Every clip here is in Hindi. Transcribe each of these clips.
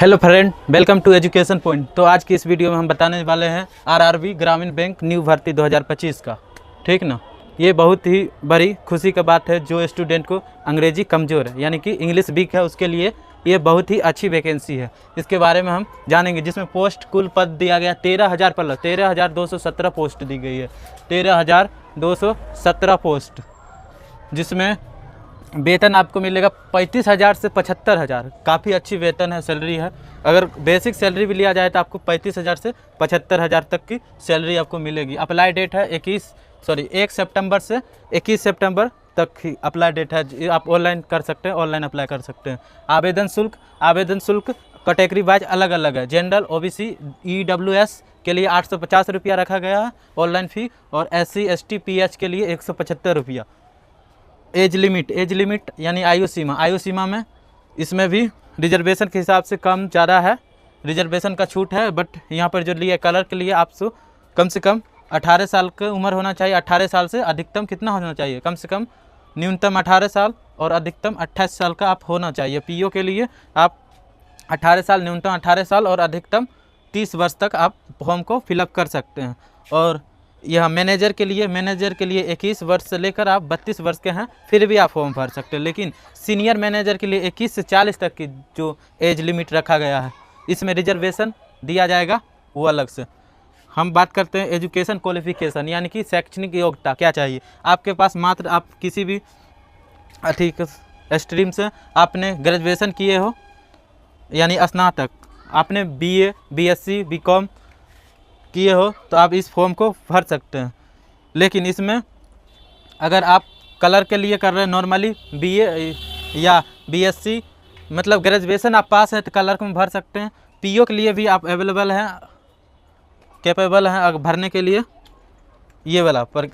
Hello friend, welcome to education point. तो आज की इस वीडियो में हम बताने वाले हैं आरआरबी ग्रामीण बैंक न्यू भर्ती 2025 का। ठीक ना, ये बहुत ही बड़ी खुशी का बात है। जो स्टूडेंट को अंग्रेजी कमज़ोर है यानी कि इंग्लिश वीक है, उसके लिए ये बहुत ही अच्छी वैकेंसी है। इसके बारे में हम जानेंगे। जिसमें पोस्ट कुल पद दिया गया 13,000 प्लस 13,217 पोस्ट दी गई है। 13,217 पोस्ट, जिसमें वेतन आपको मिलेगा 35,000 से 75,000। काफ़ी अच्छी वेतन है, सैलरी है। अगर बेसिक सैलरी भी लिया जाए तो आपको 35,000 से 75,000 तक की सैलरी आपको मिलेगी। अप्लाई डेट है 1 सितंबर से 21 सितंबर तक ही अप्लाई डेट है। आप ऑनलाइन कर सकते हैं, ऑनलाइन अप्लाई कर सकते हैं। आवेदन शुल्क कैटेगरी वाइज अलग अलग है। जनरल, ओबीसी, EWS के लिए 850 रुपया रखा गया है ऑनलाइन फ़ी, और SC ST PH के लिए 175 रुपया। एज लिमिट यानी आयु सीमा में इसमें भी रिजर्वेशन के हिसाब से कम ज़्यादा है। रिजर्वेशन का छूट है, बट यहाँ पर जो लिए कलर के लिए आपसे कम से कम 18 साल की उम्र होना चाहिए। 18 साल से अधिकतम कितना होना चाहिए? कम से कम न्यूनतम 18 साल और अधिकतम 28 साल का आप होना चाहिए। PO के लिए आप 18 साल, न्यूनतम 18 साल और अधिकतम 30 वर्ष तक आप फॉर्म को फिलअप कर सकते हैं। और यह मैनेजर के लिए 21 वर्ष से लेकर आप 32 वर्ष के हैं फिर भी आप फॉर्म भर सकते हैं। लेकिन सीनियर मैनेजर के लिए 21 से 40 तक की जो एज लिमिट रखा गया है, इसमें रिजर्वेशन दिया जाएगा वो अलग से। हम बात करते हैं एजुकेशन क्वालिफिकेशन यानी कि शैक्षणिक योग्यता क्या चाहिए। आपके पास मात्र आप किसी भी ठीक स्ट्रीम से आपने ग्रेजुएशन किए हो यानी स्नातक, आपने BA BSc BCom किए हो तो आप इस फॉर्म को भर सकते हैं। लेकिन इसमें अगर आप कलर के लिए कर रहे हैं नॉर्मली BA या BSc, मतलब ग्रेजुएशन आप पास हैं तो कलर को भर सकते हैं। PO के लिए भी आप अवेलेबल हैं, कैपेबल हैं अगर भरने के लिए ये वाला, पर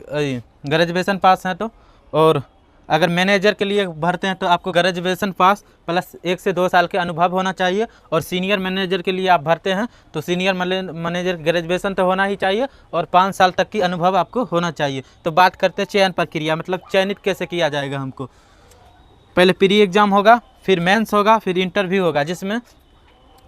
ग्रेजुएशन पास हैं तो। और अगर मैनेजर के लिए भरते हैं तो आपको ग्रेजुएशन पास प्लस 1 से 2 साल के अनुभव होना चाहिए। और सीनियर मैनेजर के लिए आप भरते हैं तो सीनियर मैनेजर ग्रेजुएशन तो होना ही चाहिए और 5 साल तक की अनुभव आपको होना चाहिए। तो बात करते हैं चयन प्रक्रिया, मतलब चयनित कैसे किया जाएगा। हमको पहले प्री एग्ज़ाम होगा, फिर मेंस होगा, फिर इंटरव्यू होगा। जिसमें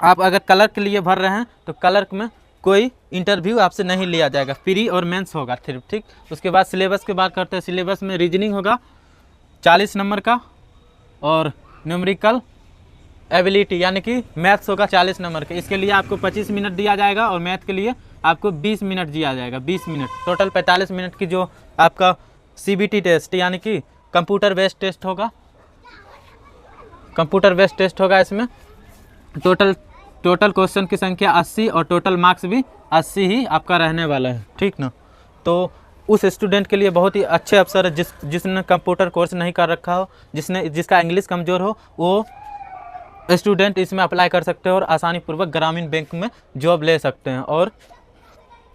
आप अगर कलर के लिए भर रहे हैं तो कलर में कोई इंटरव्यू आपसे नहीं लिया जाएगा, प्री और मेंस होगा सिर्फ। ठीक, उसके बाद सिलेबस की बात करते हैं। सिलेबस में रीजनिंग होगा 40 नंबर का, और न्यूमेरिकल एबिलिटी यानी कि मैथ्स होगा 40 नंबर के। इसके लिए आपको 25 मिनट दिया जाएगा और मैथ के लिए आपको 20 मिनट दिया जाएगा। 20 मिनट टोटल 45 मिनट की जो आपका CBT टेस्ट यानी कि कंप्यूटर बेस्ड टेस्ट होगा। इसमें टोटल क्वेश्चन की संख्या 80 और टोटल मार्क्स भी 80 ही आपका रहने वाला है। ठीक ना, तो उस स्टूडेंट के लिए बहुत ही अच्छे अवसर है जिसने कंप्यूटर कोर्स नहीं कर रखा हो, जिसका इंग्लिश कमज़ोर हो, वो स्टूडेंट इसमें अप्लाई कर सकते हो और आसानी पूर्वक ग्रामीण बैंक में जॉब ले सकते हैं। और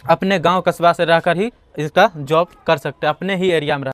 अपने गांव कस्बा से रहकर ही इसका जॉब कर सकते हैं, अपने ही एरिया में रह